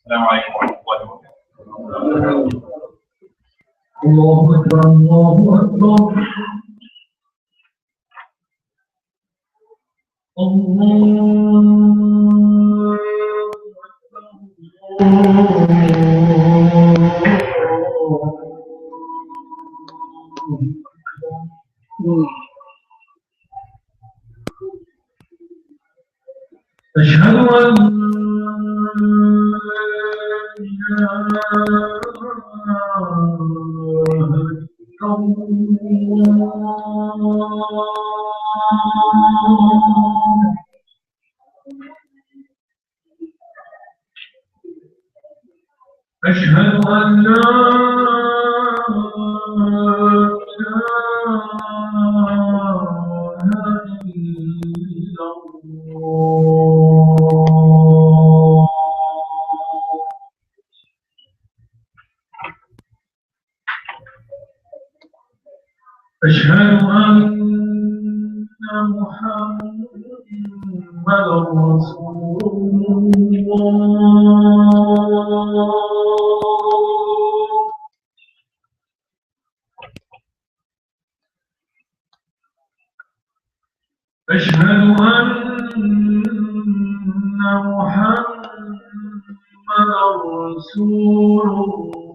السلام عليكم ورحمة الله وبركاته. الله أكبر الله أكبر أشهد أن أشهد أن لا إله إلا الله أشهد أن محمدًا رسول الله أشهد أن محمدًا رسول الله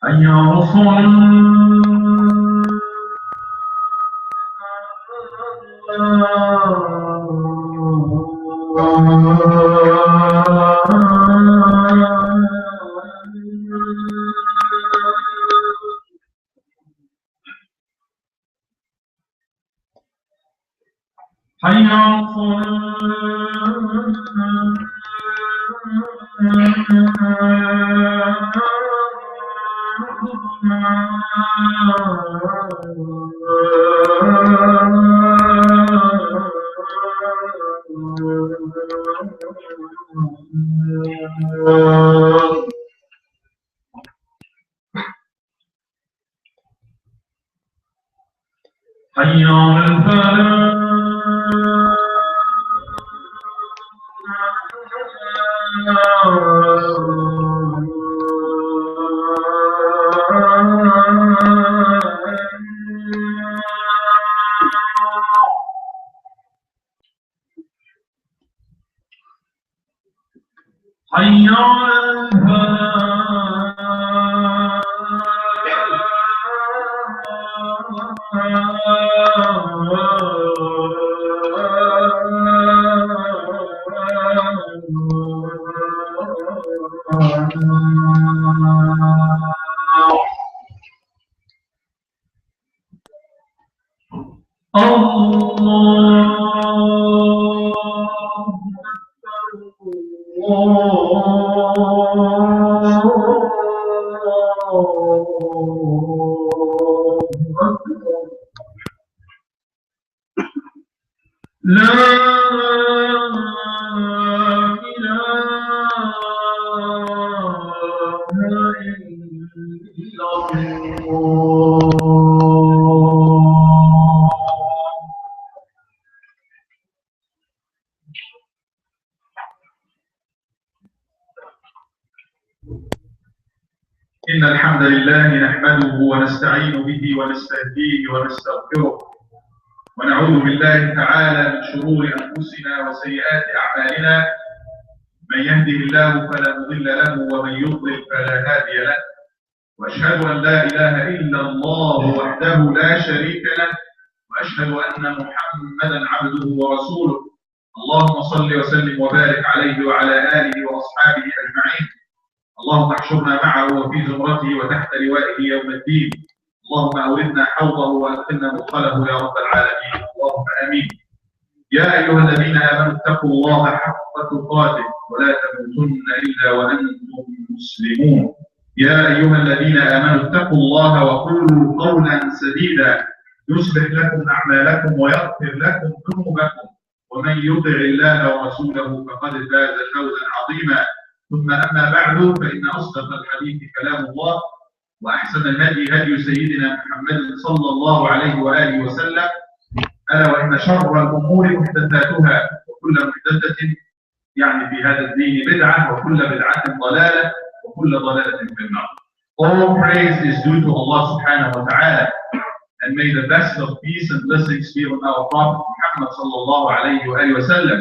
حي على الصلاة حي على الفلاح حي على إن الحمد لله نحمده ونستعين به ونستهديه ونستغفره ونعوذ بالله تعالى من شرور أنفسنا وسيئات أعمالنا. من يهده الله فلا مضل له ومن يضلل فلا هادي له، وأشهد أن لا إله إلا الله وحده لا شريك له، وأشهد أن محمدا عبده ورسوله. اللهم صل وسلم وبارك عليه وعلى آله وأصحابه أجمعين. اللهم احشرنا معه وفي زمرته وتحت لوائه يوم الدين. اللهم أوردنا حوضه وأدخلنا مدخله يا رب العالمين. اللهم آمين. يا أيها الذين آمنوا اتقوا الله حق تقاته ولا تموتن إلا وأنتم مسلمون. يا أيها الذين آمنوا اتقوا الله وقولوا قولا سديدا يصلح لكم أعمالكم ويغفر لكم ذنوبكم، ومن يطع الله ورسوله فقد فاز فوزا عظيما. ثم أما بعد، فإن أصدق الحديث كلام الله، وأحسن الهدي هدي سيدنا محمد صلى الله عليه وآله وسلم، ألا وإن شر الأمور محدثاتها، وكل محدثة يعني في هذا الدين بدعة، وكل بدعة ضلالة، وكل ضلالة في النار. All praise is due to Allah subhanahu wa ta'ala, and may the best of peace and blessings be on our Prophet Muhammad sallallahu alayhi wa sallam.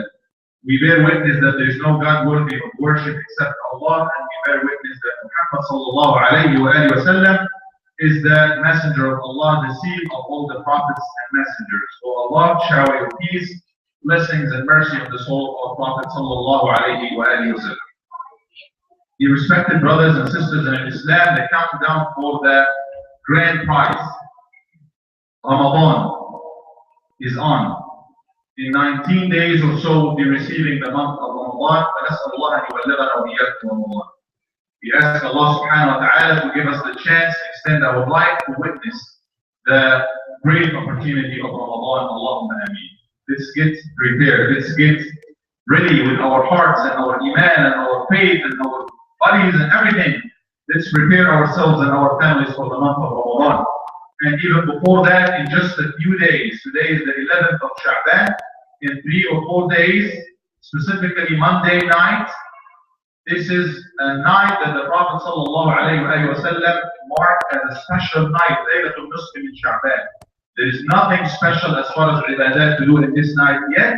We bear witness that there is no God worthy of worship except Allah, and we bear witness that Muhammad sallallahu alayhi wa sallam is the messenger of Allah, the seal of all the prophets and messengers. So Allah shower your peace, blessings and mercy on the soul of Prophet sallallahu alayhi wa sallam. Dear respected brothers and sisters in Islam, the countdown for the grand prize, Ramadan, is on. In 19 days or so, we'll be receiving the month of Ramadan. We ask Allah subhanahu wa ta'ala to give us the chance to extend our life to witness the great opportunity of Ramadan. Allahumma ameen. Let's get prepared. Let's get ready with our hearts and our iman and our faith and our bodies and everything. Let's prepare ourselves and our families for the month of Ramadan. And even before that, in just a few days, today is the 11th of Sha'ban, in 3 or 4 days, specifically Monday night, this is a night that the Prophet ﷺ marked as a special night, Laylatul Muslim in Sha'ban. There is nothing special as far as ibadat to do in this night yet.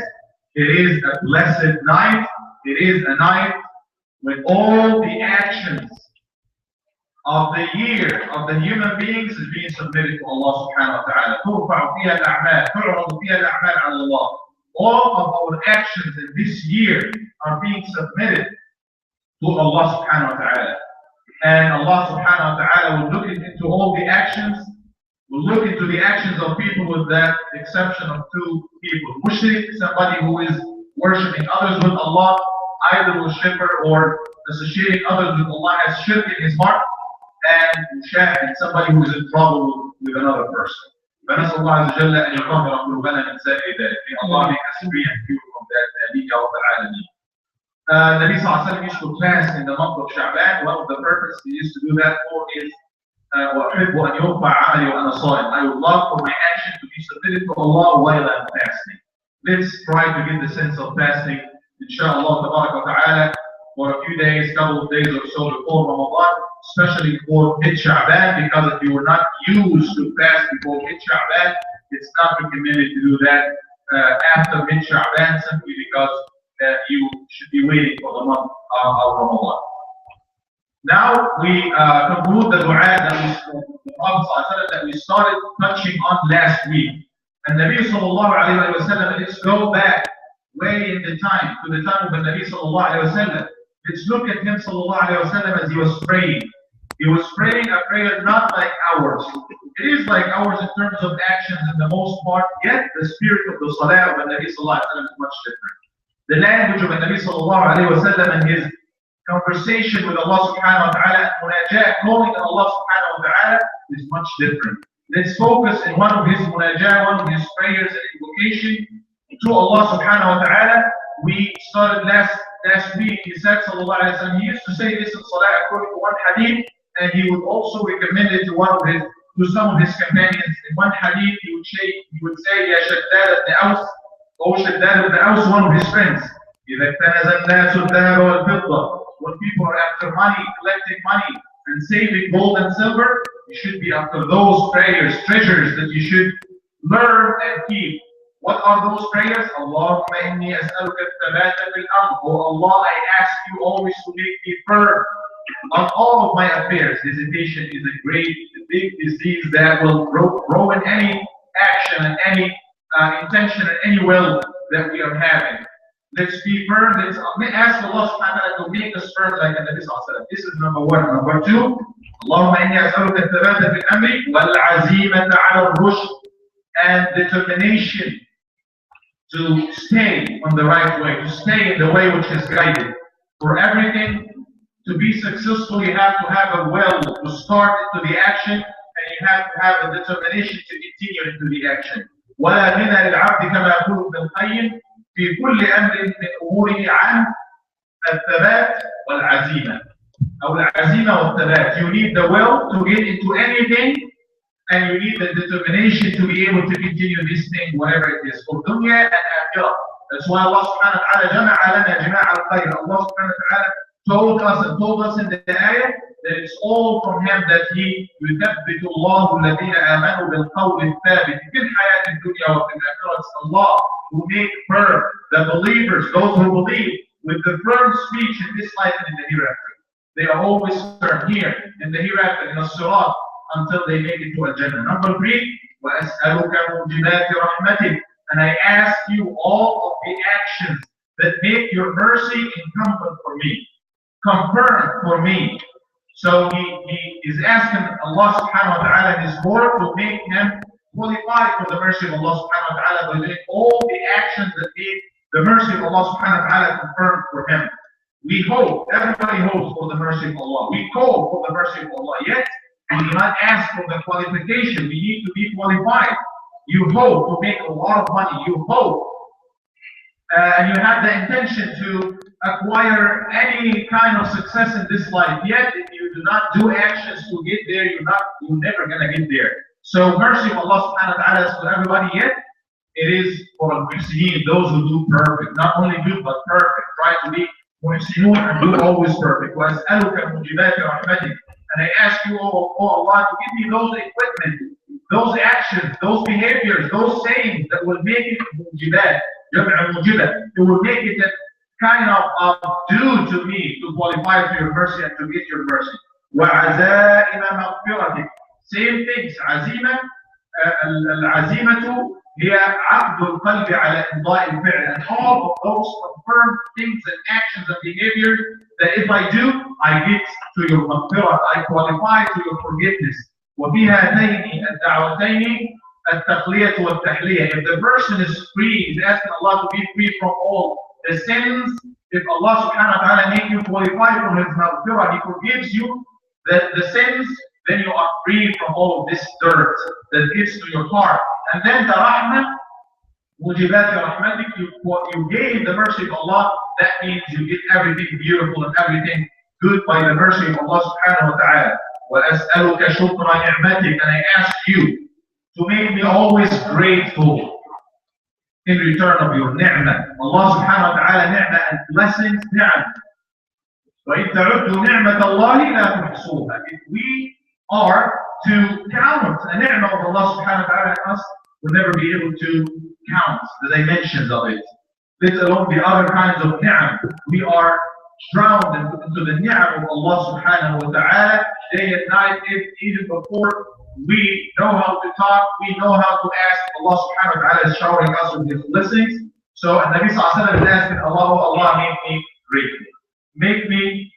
It is a blessed night. It is a night when all the actions of the year of the human beings is being submitted to Allah subhanahu wa ta'ala. All of our actions in this year are being submitted to Allah subhanahu wa ta'ala. And Allah subhanahu wa ta'ala will look into all the actions We'll look into the actions of people with that exception of two people. Mushrik, somebody who is worshipping others with Allah, either worshipper or associating others with Allah as shirk in his heart, and mushahid, somebody who is in trouble with another person. فنسأل الله عز وجل أن يطهر قلوبنا من سائر ذلك. May Allah make us free and pure from that. آمين يا رب العالمين. Nabi sallallahu alaihi wasallam used to fast in the month of Sha'ban. One of the purposes he used to do that for is وأحب أن يرفع عملي وأنا صائم. I would love for my action to be submitted to Allah while I'm fasting. Let's try to get the sense of fasting, inshallah ta'ala, for a few days, couple of days or so before Ramadan, especially for mid-Sha'ban, because if you were not used to fast before mid-Sha'ban, it's not recommended to do that after mid-Sha'ban, simply because you should be waiting for the month of Ramadan. Now we conclude the dua that we started touching on last week. And Nabi sallallahu alayhi wa sallam, let's go back way in the time, to the time of the Nabi sallallahu alayhi wa sallam. Let's look at him sallallahu alayhi wa sallam as he was praying. He was praying a prayer not like ours. It is like ours in terms of actions in the most part, yet the spirit of the salah of the Nabi sallallahu alayhi wa sallam is much different. The language of the Nabi sallallahu alayhi wa sallam and his conversation with Allah subhanahu wa ta'ala, munajat, calling on Allah subhanahu wa ta'ala, is much different. Let's focus in one of his munajat, one of his prayers and invocation to Allah subhanahu wa ta'ala. We started last week, he said sallallahu alayhi wa sallam, he used to say this in salah according to one hadith, and he would also recommend it to some of his companions. In one hadith, he would say, Ya Shaddad ibn Aus, O Shaddad ibn Aus, one of his friends. إذا اكتنز الناس الذهب والفضة. When people are after money, collecting money, and saving gold and silver, you should be after those prayers, treasures that you should learn and keep. What are those prayers? Allahumma inni as'aluka al-thabata fil-amr. Oh Allah, I ask you always to make me firm on all of my affairs. Hesitation is a big disease that will grow in any action and any intention and any will that we are having. Let's be firm. Let's ask Allah subhanahu wa ta'ala to make us firm like the Nabi sallallahu alayhi wa sallam. This is number one. Number two, Allahumma inni as'aluka al-thabata fil-amri wal-'azimata 'ala ar-rushd, and determination to stay on the right way, to stay in the way which is guided. For everything to be successful, you have to have a will to start into the action, and you have to have a determination to continue into the action. وَلَا غِنَى لِلْعَبْدِ كَمَا يَقُولُ ابْنُ الْقَيِّمِ في كل أمر من أموره عن الثبات والعزيمة أو العزيمة والثبات. You need the will to get into anything, and you need the determination to be able to continue this thing, whatever it is, for dunya and akhirah. That's why Allah subhanahu wa ta'ala جمع لنا جماع الخير. Allah subhanahu wa ta'ala told us in the ayah that it's all from Him that He يثبت الله الذين آمنوا بالقول الثابت في الحياة الدنيا وفي الآخرة. It's Allah who make firm the believers, those who believe, with the firm speech in this life and in the hereafter. They are always firm here in the hereafter, in the sirat, until they make it to Al-Jannah. Number three, وَأَسْأَلُكَ مُوجِبَاتِ رَحْمَتِكَ, and I ask you all of the actions that make your mercy incumbent for me, confirmed for me. So he is asking Allah subhanahu wa ta'ala in his word to make him qualified for the mercy of Allah subhanahu wa ta'ala by doing all the actions that make the mercy of Allah subhanahu wa ta'ala confirmed for him. We hope, everybody hopes for the mercy of Allah. We call for the mercy of Allah, yet we do not ask for the qualification. We need to be qualified. You hope to make a lot of money. You hope and you have the intention to acquire any kind of success in this life. Yet if you do not do actions to get there, you're never gonna get there. So mercy of Allah subhanahu wa ta'ala is for everybody, yet it is for al-muhsinin, those who do perfect. Not only good, but perfect. Try to be muhsinun and do always perfect. وَأَسْأَلُكَ مُوجِبَاتِ رَحْمَتِكَ, and I ask you, oh Allah, to give me those equipment, those actions, those behaviors, those sayings that will make it mujibat, it will make it a kind of due to me to qualify for your mercy and to get your mercy. وَعَزَائِمَ مَغْفِرَتِكَ, same things. عزيمة العزيمة هي عقد القلب على إمضاء الفعل, and all of those confirmed things and actions and behaviors that if I do, I get to your maghfirah, I qualify to your forgiveness. وفي هاتين الدعوتين التقلية والتحلية. If the person is free, is asking Allah to be free from all the sins, if Allah subhanahu wa ta'ala make you qualify for His maghfirah, He forgives you the sins, then you are free from all of this dirt that gets to your heart. And then the rahmah, mujibat rahmatik, you gain the mercy of Allah. That means you get everything beautiful and everything good by the mercy of Allah subhanahu wa ta'ala. وَأَسْأَلُكَ شُكْرَ نِعْمَتِكَ, and I ask you to make me always grateful in return of your ni'mah. Allah subhanahu wa ta'ala ni'mah and blessings, ni'mah. وَإِذْ تَعُدُّوا نِعْمَةَ اللَّهِ لَا تُحْصُوهَا. If we are to count a ni'mah of Allah subhanahu wa ta'ala on us, we'll never be able to count the dimensions of it, let alone the other kinds of ni'mah. We are drowned into the ni'mah of Allah subhanahu wa ta'ala day and night. Even before we know how to talk, we know how to ask. Allah subhanahu wa ta'ala is showering us with His blessings. So Nabi sallallahu alayhi wa sallam is asking Allah, oh Allah, make me grateful. Make me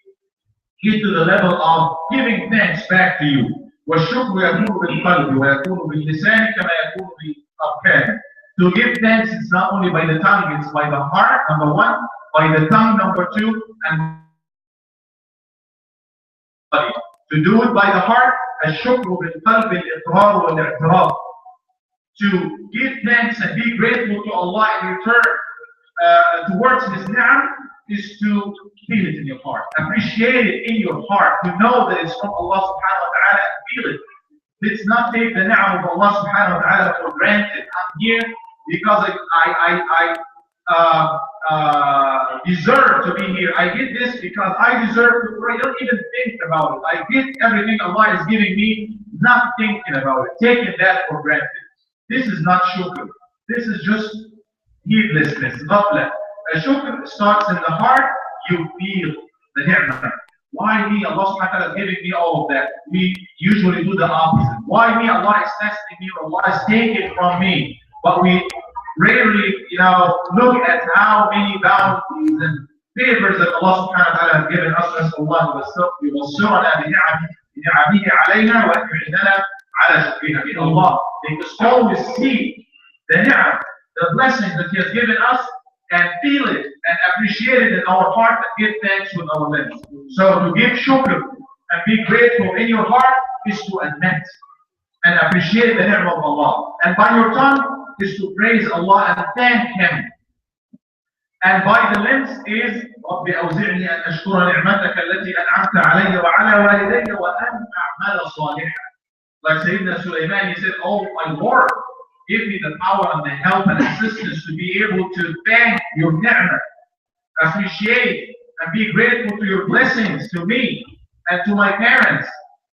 get to the level of giving thanks back to you. والشكر يكون بالقلب ويكون باللسان كما يكون بالأركان. To give thanks is not only by the tongue, it's by the heart, number one, by the tongue, number two, and body. To do it by the heart, الشكر بالقلب الإقرار والاعتراف. To give thanks and be grateful to Allah in return towards His ni'am is to feel it in your heart, appreciate it in your heart, to know that it's from Allah subhanahu wa ta'ala and feel it. Let's not take the ni'am of Allah subhanahu wa ta'ala for granted. I'm here because I deserve to be here. I get this because I deserve to pray. Don't even think about it. I get everything Allah is giving me, not thinking about it, taking that for granted. This is not shukr. This is just heedlessness, ghafla. Shukr starts in the heart. You feel the ni'mah. Why me? Allah subhanahu wa ta'ala is giving me all of that. We usually do the opposite. Why me? Allah is testing me. Allah is taking from me. But we rarely, look at how many bounties and favors that Allah subhanahu wa ta'ala has given us. نسأل الله يبصرنا بنعمه علينا وأن يعيننا على شكرها. May Allah make us always see the ni'am, the blessings that He has given us, and feel it and appreciate it in our heart and give thanks with our lips. So to give shukr and be grateful in your heart is to admit and appreciate the ni'mah of Allah. And by your tongue is to praise Allah and thank Him. And by the limbs is رَبِّ أَوْزِعْنِي أَنْ أَشْكُرَ نِعْمَتَكَ الَّتِي أَنْعَمْتَ عَلَيَّ وَعَلَى وَالِدَيَّ وَأَنْ أَعْمَلَ صَالِحًا. Like Sayyidina Sulaiman, he said, oh my Lord, give me the power and the help and assistance to be able to thank your ni'mah, appreciate and be grateful to your blessings to me and to my parents,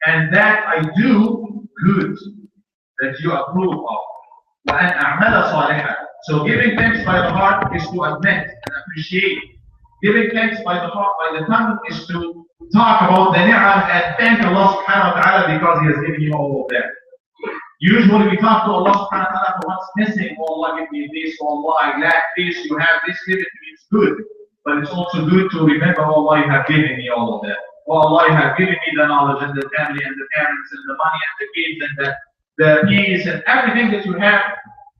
and that I do good that you approve of. وَأَنْ أَعْمَلَ صَالِحًا. So giving thanks by the heart is to admit and appreciate. Giving thanks by the heart, by the tongue, is to talk about the ni'am and thank Allah subhanahu wa ta'ala because He has given you all of that. Usually we talk to Allah subhanahu wa ta'ala for what's missing. Oh Allah, give me this. Oh Allah, I lack this. You have this, give it to me. It's good. But it's also good to remember, oh Allah, you have given me all of that. Oh Allah, you have given me the knowledge and the family and the parents and the money and the kids and the peace and everything that you have.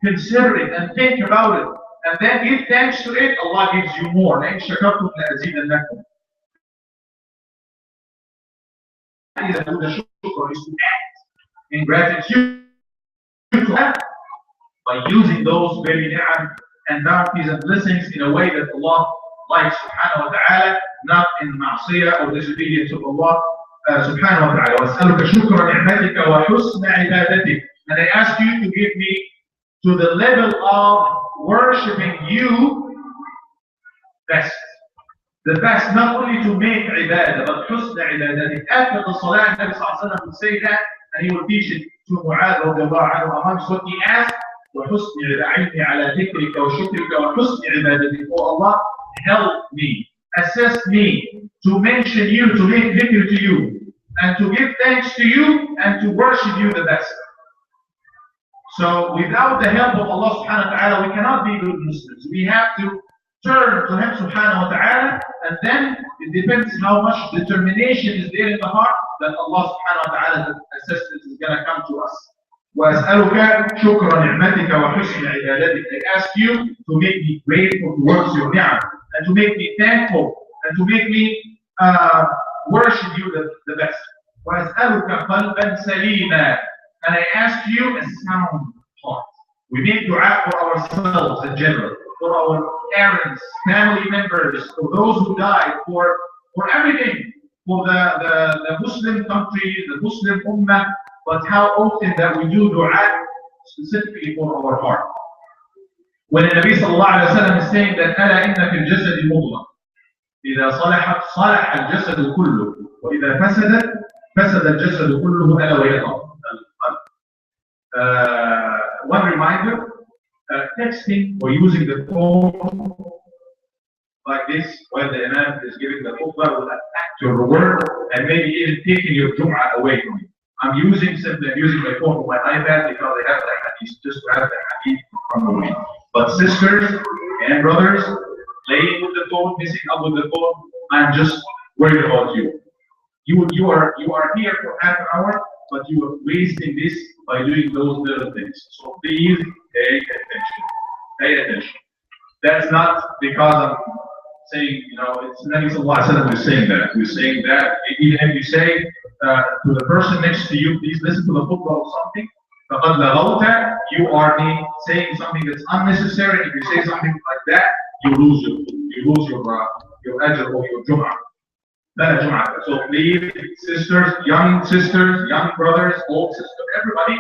Consider it and think about it. And then give thanks to it. Allah gives you more. لَإِنْ شَكَرْتُمْ لَأَزِيدَنَّكُمْ. The shukr is to act in gratitude to act by using those very ni'am and bounties and blessings in a way that Allah likes subhanahu wa ta'ala, not in ma'siyah or disobedience of Allah subhanahu wa ta'ala. وَأَسْأَلُكَ شُكْرَ نِعْمَتِكَ وَحُسْنَ عِبَادَتِكَ. And I ask you to give me to the level of worshipping you best. The best, not only to make ibadah, but حُسْنَ عِبَادَتِكَ. After the salah, Nabi sallallahu alayhi wa sallam would say that, and he would teach it to Mu'adh radiallahu anhu amongst what he asked. وَحُسْنِ عِبَادَتِكَ عَلَى ذِكْرِكَ وَشُكْرِكَ وَحُسْنِ عِبَادَتِكَ. Oh Allah, help me, assist me to mention you, to make dhikr to you, and to give thanks to you, and to worship you the best. So without the help of Allah subhanahu wa ta'ala, we cannot be good Muslims. We have to turn to Him subhanahu wa ta'ala, and then it depends how much determination is there in the heart that Allah subhanahu wa ta'ala's assistance is going to come to us. وأسألك شكر نعمتك وحسن عبادتك. I ask you to make me grateful towards your ni'am, and to make me thankful, and to make me worship you the best. وأسألك قلبا سليما. And I ask you a sound heart. We need dua for ourselves in general, for our parents, family members, for those who died, for everything, for the Muslim country, the Muslim ummah. But how often that we do dua specifically for our heart. When the Nabi sallallahu alayhi wa sallam is saying that ألا إن في الجسد مضغة إذا صلحت صلح الجسد كله وإذا فسدت فسد الجسد كله ألا وهي القلب. One reminder, texting or using the phone like this while the Imam is giving the khutbah will affect your word and maybe even taking your Jumu'ah away from you. I'm using my phone or my iPad because I have the hadith, just to have the hadith from me. But sisters and brothers, playing with the phone, messing up with the phone, I'm just worried about you. You are here for half an hour, but you are wasting this by doing those little things. So please pay attention. Pay attention. That's not because I'm saying, it's Nabi sallallahu alaihi wasallam who's saying that. Who's saying that even if you say to the person next to you, please listen to the khutbah or something, فَقَدْ لَغَوْتَ, you are saying something that's unnecessary. If you say something like that, you lose your ajr or your Jumu'ah. So please, young sisters, young brothers, old sisters, everybody,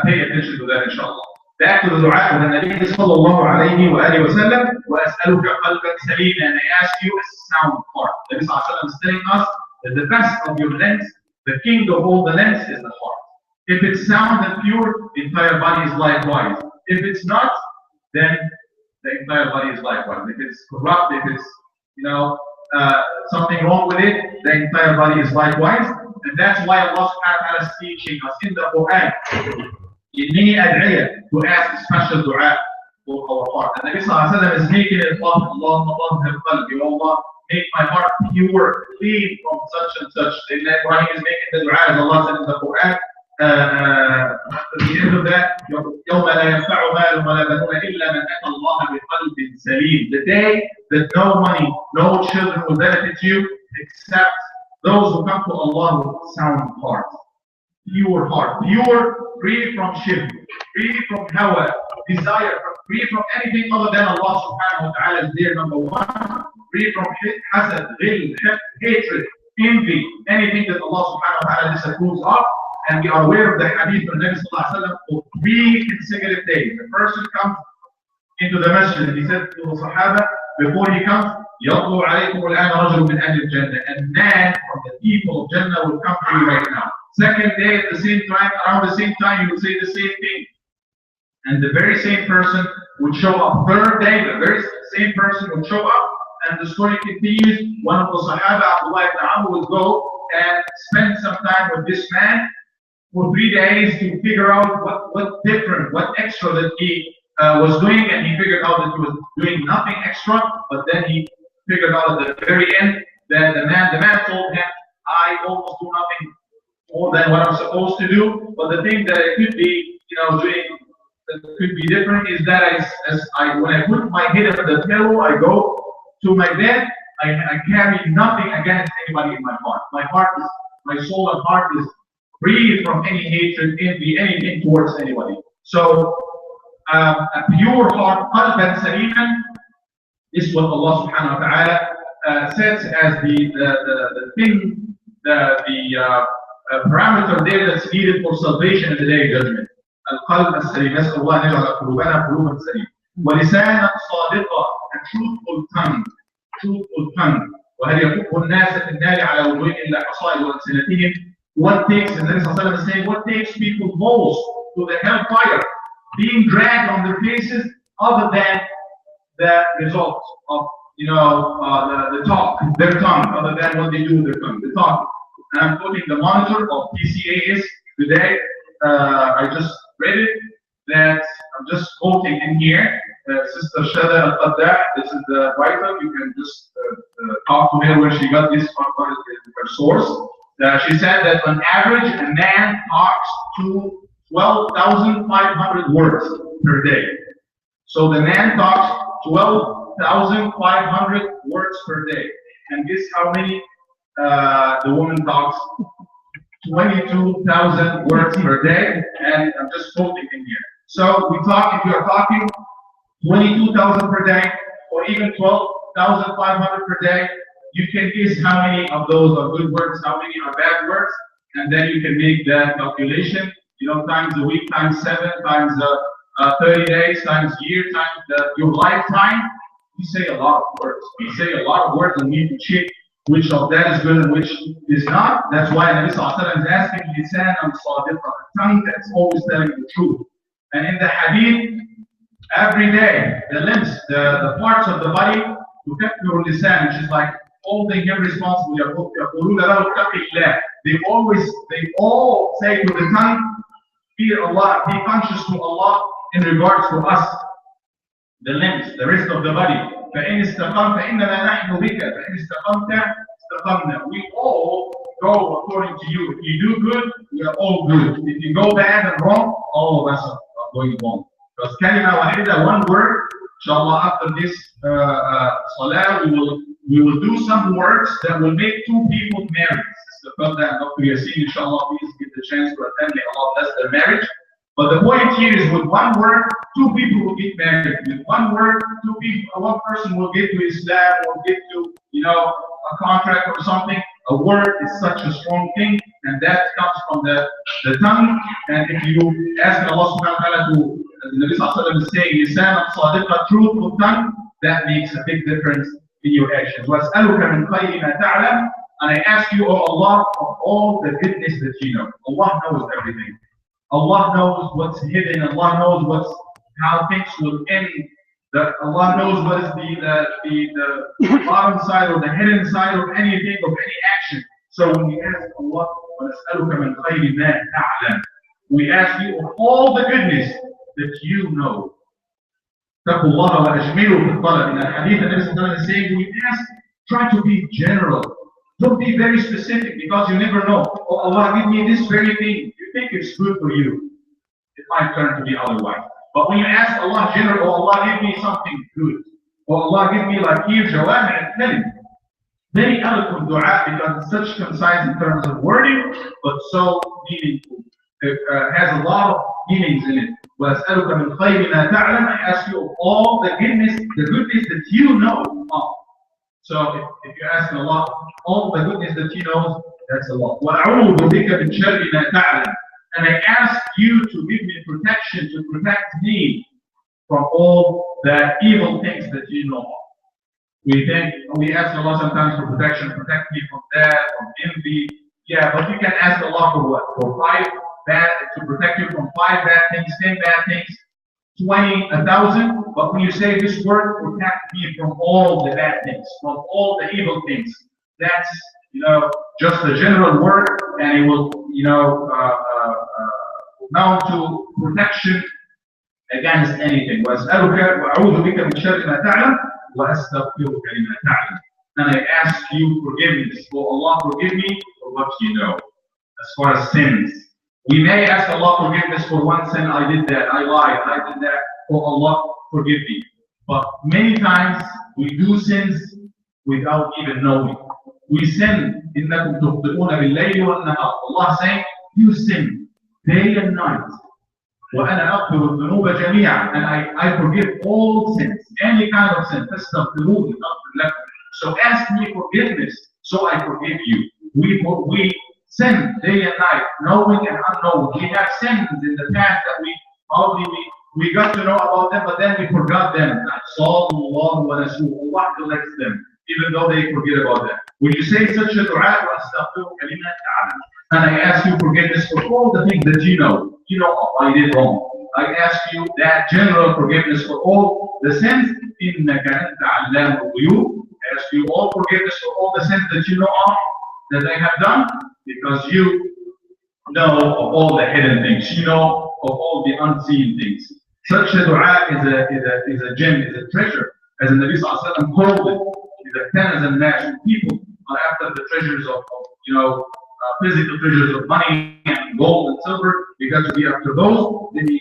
pay attention to that, inshallah. Back to the dua of the Nabi sallallahu alayhi wa alihi wa sallam, وَأَسْأَلُكَ قَلْبًا سَلِيمًا, and I ask you a sound heart. The Nabi sallallahu alayhi wa sallam is telling us that the best of your lens, the king of all the lens, is the heart. If it's sound and pure, the entire body is likewise. If it's not, then the entire body is likewise. If it's corrupt, if it's, something wrong with it, the entire body is likewise. And that's why Allah subhanahu wa ta'ala is teaching us in the Quran, in many ad'iyah, to ask special dua for our heart. And Nabi sallallahu alayhi wa sallam is making it, Allahumma tahhir qalbi, Allah, make my heart pure, clean from such and such. Sayyidina Ibrahim is making the dua, as Allah said in the Quran. At the end of that, يوم لا ينفع مال ولا بنون إلا من أتى الله بقلب سليم. The day that no money, no children will benefit you except those who come to Allah with sound heart, pure heart, pure, free from shirk, free from hawa, desire, free from anything other than Allah subhanahu wa ta'ala is there, number one, free from hasad, ghil, hatred, envy, anything that Allah subhanahu wa ta'ala disapproves of. And we are aware of the hadith of Nabi sallallahu alayhi wa sallam for 3 consecutive days. The person comes into the masjid and he said to the Sahaba, before he comes, يَطْلُوا عَلَيْكُمُ الْآنَ رَجُلٌ مِنْ أَهْلِ الْجَنَّةِ, a man from the people of Jannah will come to you right now. Second day at the same time, around the same time, you will say the same thing. And the very same person would show up. Third day, the very same person would show up. And the story continues. One of the Sahaba, Abdullah ibn Amr, would go and spend some time with this man for 3 days to figure out what different, what extra that he was doing, and he figured out that he was doing nothing extra, but then he figured out at the very end that the man told him, I almost do nothing more than what I'm supposed to do, but the thing that I could be, doing that could be different is that when I put my head on the pillow, I go to my bed, I carry nothing against anybody in my heart. My soul and heart is free from any hatred, envy, anything towards anybody. So a pure heart, qalban saliman, is what Allah subhanahu wa ta'ala sets as the thing, the parameter there that's needed for salvation in the day of judgment. Al-qalb as-salim, نسأل الله أن يجعل قلوبنا قلوبا سليما. ولسانا صادقا, a truthful tongue. وهل يكف الناس في النار على وجوههم إلا حصائد ألسنتهم. What takes, and Nabi sallallahu alaihi wasallam is saying, what takes people most to the hellfire, being dragged on their faces, other than the result of the talk, their tongue, other than what they do with their tongue, the talk. And I'm quoting the monitor of PCAS today. I just read it, that I'm just quoting in here. Sister Shada Al-Qadda, this is the writer. You can just talk to her where she got this from, her source. She said that on average, a man talks to 12,500 words per day. So the man talks 12,500 words per day. And guess how many the woman talks? 22,000 words per day. And I'm just quoting in here. So if you are talking 22,000 per day, or even 12,500 per day, you can guess how many of those are good words, how many are bad words, and then you can make that calculation, times a week, times 7, times 30 days, times year, times your lifetime. You say a lot of words. You say a lot of words, and you need to check which of that is good and which is not. That's why Nabi Sallallahu Alaihi Wasallam is asking lisan and sadiq, a tongue that's always telling the truth. And in the hadith, every day, the limbs, the parts of the body, tukaffiru lisan, which is like holding him responsible. They all say to the tongue, fear Allah, be conscious to Allah in regards to us, the limbs, the rest of the body. فإن استقمت إنما نحن بك فإن استقمت استقمنا. We all go according to you. If you do good, we are all good. If you go bad and wrong, all of us are going wrong. Because kalima wahida, one word, inshallah, after this salah, we will do some words that will make two people married. Sister Khuttba and Dr. Yassin, inshallah, please get the chance to attend. May Allah bless their marriage. But the point here is, with one word, two people will get married. With one word, one person will get to Islam, or get to, a contract or something. A word is such a strong thing, and that comes from the tongue. And if you ask Allah subhanahu wa ta'ala to, as the Nabi sallallahu alaihi wasallam is saying, lisan sadiqa, truthful tongue, that makes a big difference in your actions. وَأَسْأَلُكَ مِنْ خَيْرِ مَا تَعْلَمُ. And I ask you, oh Allah, of all the goodness that you know. Allah knows everything. Allah knows what's hidden. Allah knows how things will end. Allah knows what is the bottom side or the hidden side of anything, of any action. So when we ask Allah, وَنَسْأَلُكَ مِنْ خَيْرِ مَا تَعْلَمُ, we ask you of all the goodness that you know. اتقوا الله وأجملوا في الطلب. In the hadith, the Nabi is saying, we ask, try to be general. Don't be very specific, because you never know. Oh Allah, give me this very thing. You think it's good for you. It might turn to be otherwise. But when you ask Allah general, oh Allah, give me something good. Oh Allah, give me like here, jawami al-kalim. Very eloquent dua, because it's such concise in terms of wording, but so meaningful. It has a lot of meanings in it. وَأَسْأَلُكَ مِنْ خَيْرِ مَا تَعْلَمُ. I ask you of all the goodness that you know of. So if you ask Allah, all the goodness that He knows, that's Allah. وَأَعُوذُ بِكَ مِنْ شَرِّ مَا تَعْلَمُ. And I ask you to give me protection, to protect me from all the evil things that you know of. We ask Allah sometimes for protection, protect me from that, from envy. Yeah, but you can ask Allah for what? For 5 bad, to protect you from 5 bad things, 10 bad things, 20, 1,000. But when you say this word, protect me from all the bad things, from all the evil things. That's, just a general word, and it will, amount to protection against anything. وَأَسْأَلُكَ وَأَعُوذُ بِكَ مِنْ شَرِّ مَا تَعْلَمُ وَأَسْتَغْفِرُكَ لِمَا تَعْلَمُ. And I ask you forgiveness. Oh Allah, forgive me for what you know. As far as sins, we may ask Allah forgiveness for one sin. I did that, I lied, I did that. Oh Allah, forgive me. But many times we do sins without even knowing. We sin. إِنَّكُمْ تُخْطِئُونَ بِاللَّيْلِ وَالنَّهَارِ. Allah saying, you sin day and night. وَأَنَا أَغْفِرُ الذُّنُوبَ جَمِيعًا. And I forgive all sins, any kind of sin. So ask me forgiveness, so I forgive you. We sin day and night, knowing and unknowing. We have sins in the past that we got to know about them, but then we forgot them. Allah collects them, even though they forget about them. When you say such a dua, and I ask you forgiveness for all the things that you know I did wrong. I ask you that general forgiveness for all the sins. I ask you all forgiveness for all the sins that you know of, that I have done, because you know of all the hidden things. You know of all the unseen things. Such a dua is a gem, is a treasure, as the Nabi sallallahu alaihi wasallam called it. Is a kanaz and nash. People are after the treasures of physical treasures of money and gold and silver. You got to be after those. Let me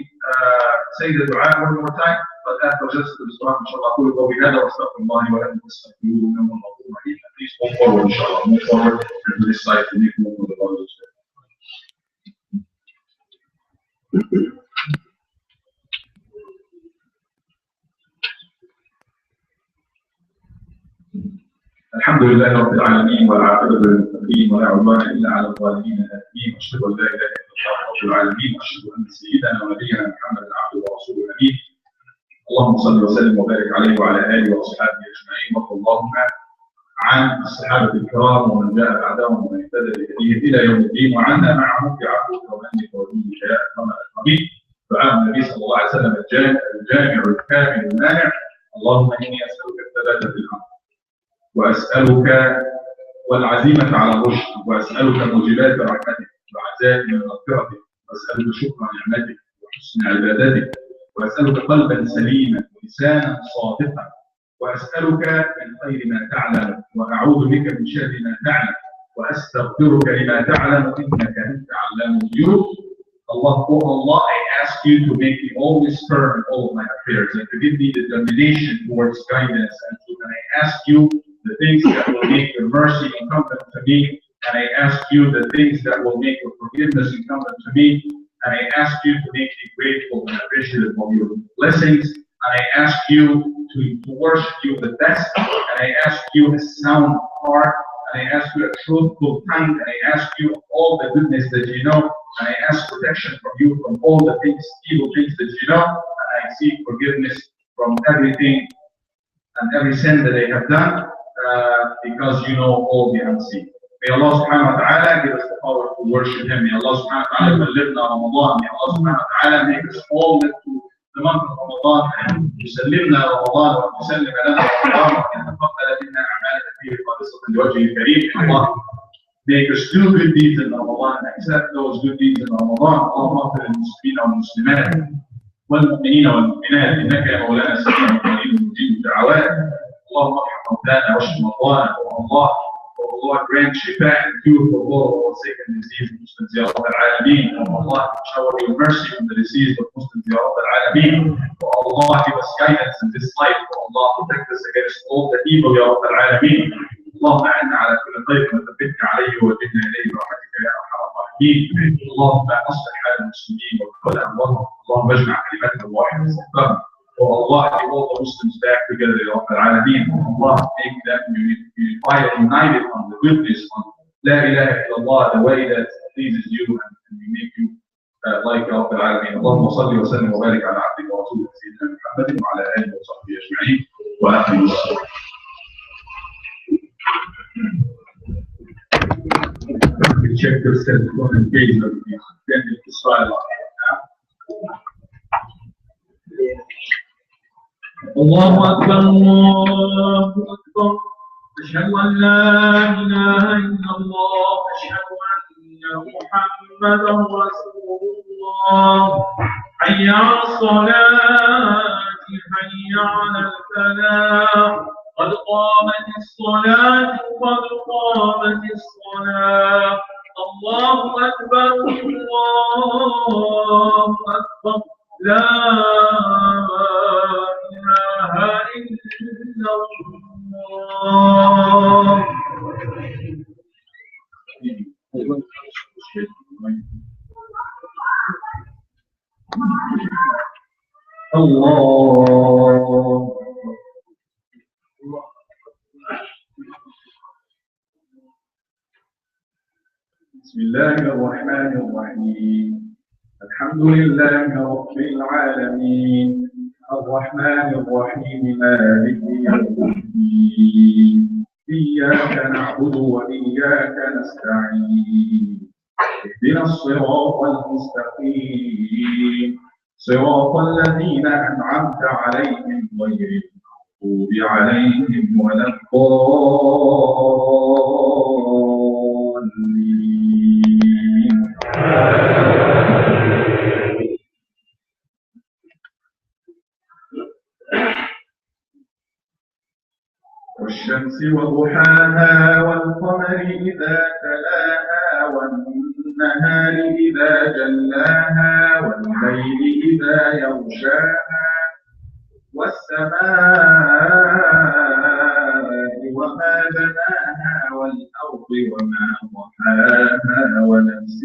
say the dua one more time. But after just the Islam, inshallah, we go ahead and start from Allah and please move forward, inshallah. Move forward to this side to make more of the Lord. الحمد لله رب العالمين والعاقبة للمتقين ولا عدوان إلا على الظالمين الآثمين وأشهد أن لا إله إلا الله رب العالمين وأشهد أن سيدنا ونبينا محمد عبده ورسوله الأمين اللهم صل وسلم وبارك عليه وعلى آله وأصحابه أجمعين وارض اللهم عن الصحابة الكرام ومن جاء بعدهم ومن اهتدى بهديه إلى يوم الدين وعنا معهم بعفوك ومنك وجودك يا أكرم الأكرمين دعاء النبي صلى الله عليه وسلم الجامع الكامل المانع اللهم إني أسألك الثبات في الأمر وأسألك والعزيمة على الرشد وأسألك موجبات رحمتك وعزائم مغفرتك وأسألك شكر نعمتك وحسن عبادتك وأسألك قلبا سليما ولسانا صادقا وأسألك من خير ما تعلم وأعوذ بك من شر ما تعلم وأستغفرك لما تعلم إنك أنت علام الغيوب Allah, I ask you to make me always firm in all of my affairs and to give me determination towards guidance. And I ask you the things that will make your mercy incumbent to me. And I ask you the things that will make your forgiveness incumbent to me. And I ask you to make me grateful and appreciative of your blessings. And I ask you to worship you the best. And I ask you a sound heart. And I ask you a truthful tongue. And I ask you all the goodness that you know. And I ask protection from you from all the things, evil things that you know. And I seek forgiveness from everything and every sin that I have done because you know all the unseen. May Allah subhanahu wa ta'ala give us the power to worship Him. May Allah subhanahu wa ta'ala live Ramadan. May Allah subhanahu wa ta'ala make us all live to the month of Ramadan and يسلمنا رمضان ويسلم لنا رمضان ويتقبل منا أعمالنا فيه خالصة لوجهه الكريم. Allah make us do good deeds in Ramadan and accept those good deeds in Ramadan. اللهم اغفر للمسلمين والمسلمات والمؤمنين والمؤمنات إنك يا مولانا سميع قريب مجيب الدعوات. اللهم ارحم موتانا واشف مرضانا Allah grant shifa and cure for all sick and diseased Muslims ya Rabb al-Alameen. Allah shower your mercy on the diseased of Muslims ya Rabb al-Alameen. Allah give us guidance in this life. Allah protect us against all the evil ya Rabb al-Alameen. اللهم أعنا على كل خير وثبتنا عليه ووجهنا إليه برحمتك يا أرحم الراحمين. اللهم أصلح حال المسلمين وكل أمرهم. اللهم اجمع كلمتهم واحدة استقامة. For Allah to all the Muslims back together ya Rabb al-Alameen. Allah make them united on the goodness on La ilaha illallah, the way that pleases you and we make you like ya Rabb al-Alameen. Allahumma salli wa sallim wa barik ala abdika wa rasulika sayyidina Muhammadin wa ala alihi wa sahbihi ajma'in wa akhiru as-salam. Check your cell phone and page of the extended Israel. الله أكبر الله أكبر أشهد أن لا إله إلا الله أشهد أن محمدا رسول الله حي على الصلاة حي على الفلاح قد قامت الصلاة قد قامت الصلاة الله أكبر الله أكبر لا إله إلا الله. الله بسم الله الرحمن الرحيم الحمد لله رب العالمين الرحمن الرحيم مالك يوم الدين إياك نعبد وإياك نستعين اهدنا الصراط المستقيم صراط الذين أنعمت عليهم غير المغضوب عليهم ولا الضالين. والشمس وضحاها والقمر إذا تلاها والنهار إذا جلاها والليل إذا يغشاها والسماء وما بناها والأرض وما طحاها ونفس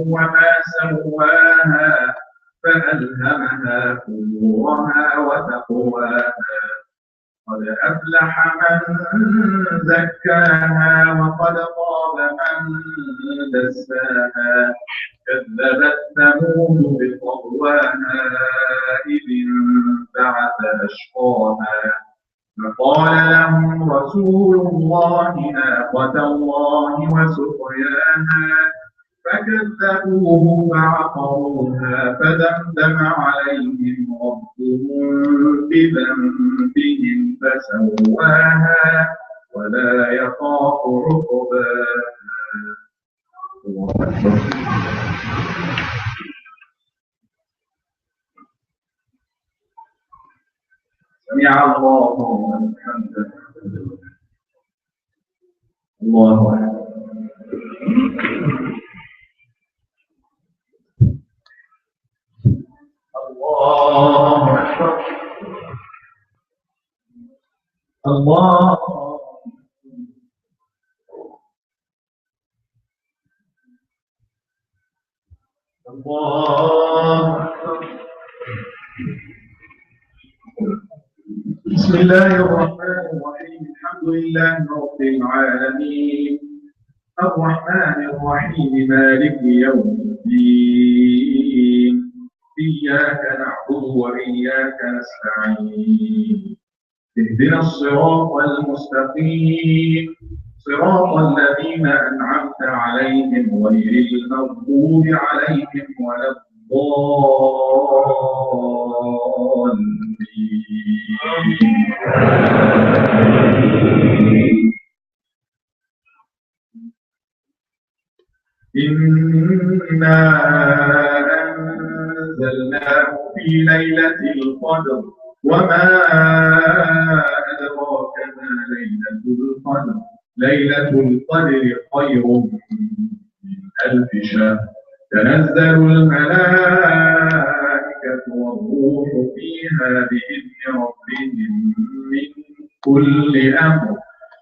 وما سواها فألهمها فجورها وتقواها قد أفلح من زكاها وقد خاب من دساها كذبت ثمود بطغواها إذ انبعث أشقاها فقال لهم رسول الله ناقة الله وسقياها فكذبوه فعقروها فدمدم عليهم ربهم بذنبهم فسواها ولا يخاف عقباها. سمع الله لمن حمده. الله أكبر. الله أكبر. الله الله أكبر. بسم الله الرحمن الرحيم الحمد لله رب العالمين الرحمن الرحيم مالك يوم الدين إياك نعبد وإياك نستعين اهدنا الصراط المستقيم صراط الذين أنعمت عليهم غير المغضوب عليهم ولا الضالين. إنا أنزلناه في ليلة القدر وما أدراك ما ليلة القدر ليلة القدر خير من 1000 شهر تنزل الملائكة والروح فيها بإذن ربهم من كل أمر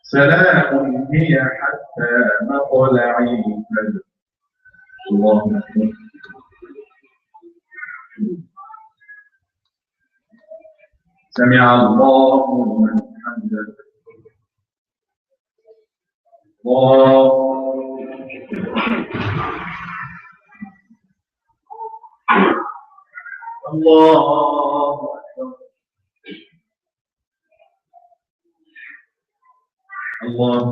سلام هي حتى مطلع الفجر. الله أكبر. سمع الله لمن حمده. الله الله أكبر. الله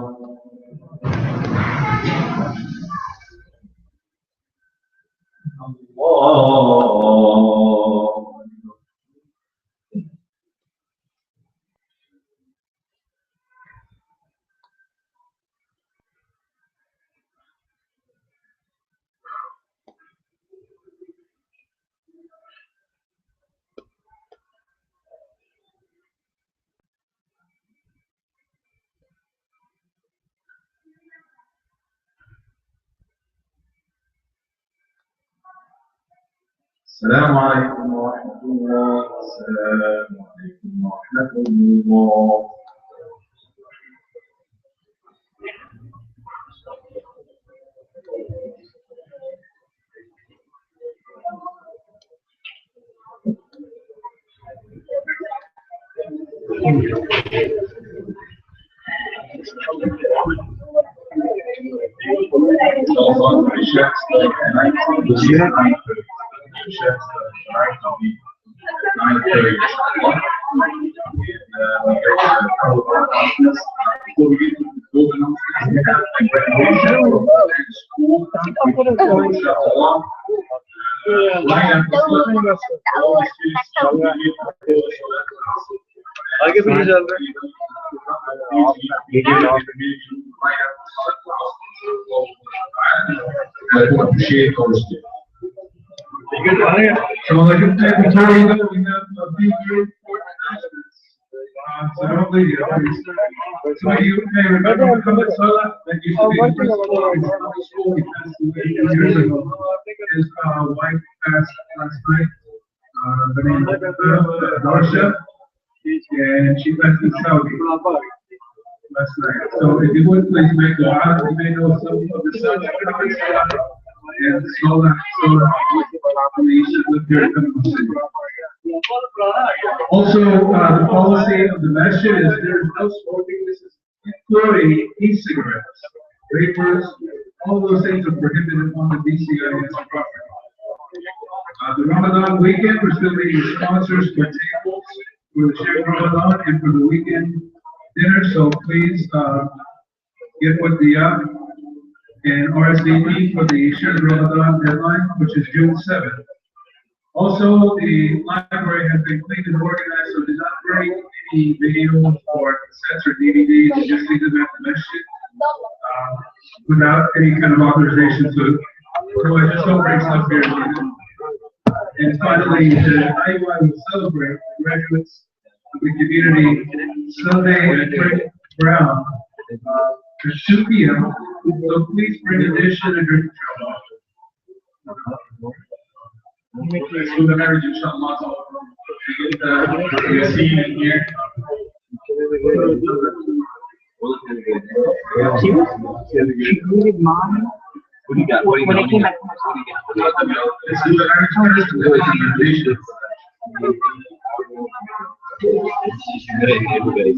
السلام عليكم ورحمة الله. السلام عليكم ورحمة الله. आगे पीछे चल रहे So normally, so you may remember Muhammad Salah that used to be the principal of Islamic school. He passed away 2 years ago. His wife passed last night. Her name is Darsha, and she passed in Saudi last night. So if you would please make dua, you may know some of the sons of Muhammad Salah and Salah Also, the policy of the masjid is there is no smoking. This is including e-cigarettes, vapors, all those things are prohibited on the DCIS property. The Ramadan weekend, we're still needing sponsors for tables for the Sheikh Ramadan and for the weekend dinner. So please get with the and RSVP for the Sheikh Ramadan deadline, which is June 7th. Also, the library has been cleaned and organized, so do not bring any videos or cassettes or DVDs. You just need them at the masjid without any kind of authorization. So otherwise, just don't bring stuff here. And finally, the IUI will celebrate the graduates of the community Sunday at Great Brown at 2 p.m. So please bring a dish and a drink. Through the marriage, inshallah, so we get the scene in here. She greeted mom when I came back from school. Let's do the marriage first. Everybody.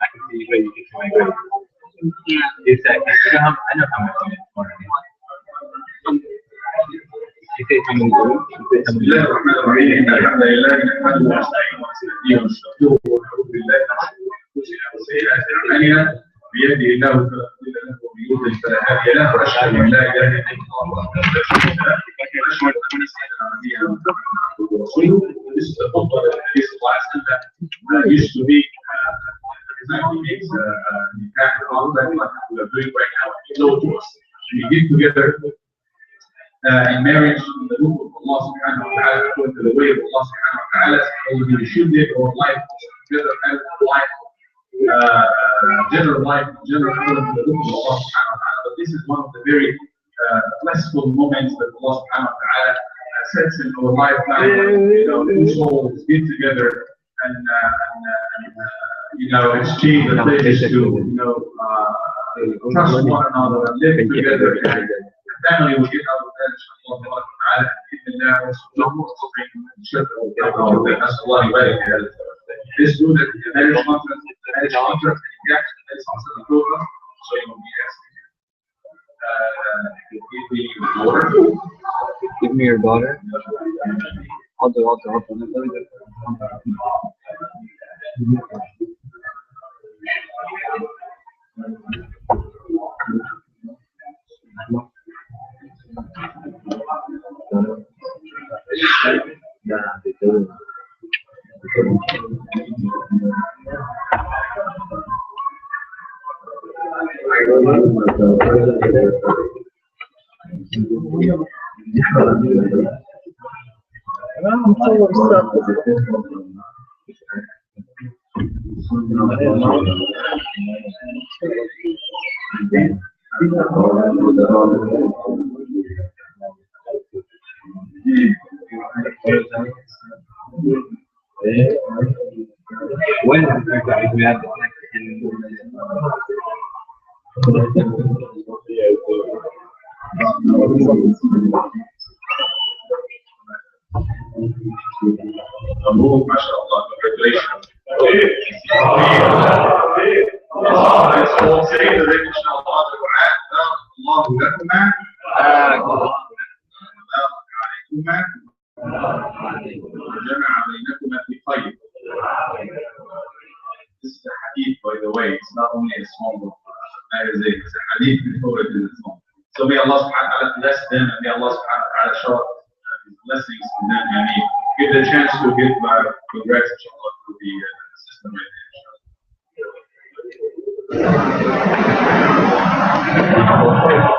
I can see where you get my grade. Yeah. Exactly. I know how much it is. She said to me, بسم الله الرحمن الرحيم الحمد لله نحمده ونستعينه ونستهديه ونستغفره ونعوذ بالله من شرور انفسنا وسيئات اعمالنا بيده الله فلا مضل له ومن يضلل فلا هادي له واشهد ان لا اله الا الله وحده لا شريك له واشهد ان سيدنا نبينا محمدا عبده ورسوله. This is the khutbah that the Nabi sallallahu alaihi wasallam used to be exactly makes like we are doing right now. He told us when you get together in marriage in the rule of Allah subhanahu wa ta'ala, according to the way of Allah subhanahu wa ta'ala, so you should live our life together as life, general life, general according to the rule of Allah subhanahu wa ta'ala. But this is one of the very blissful moments that Allah subhanahu wa ta'ala sets in our lifetime when two souls get together and exchange the pleasures to trust one another and live together. Family will get out of that, inshallah, ta'ala, that's a lot of way. This student, the marriage contract, the program, so you will be asking. Give me your daughter. I'll do. when we had MashaAllah, congratulations. This is a hadith, by the way. It's not only a small book. It's a hadith before it is a small. So may Allah subhanahu wa ta'ala bless them and may Allah subhanahu wa ta'ala show His blessings to them and give the chance to give congrats inshallah to the system right there. Inshallah.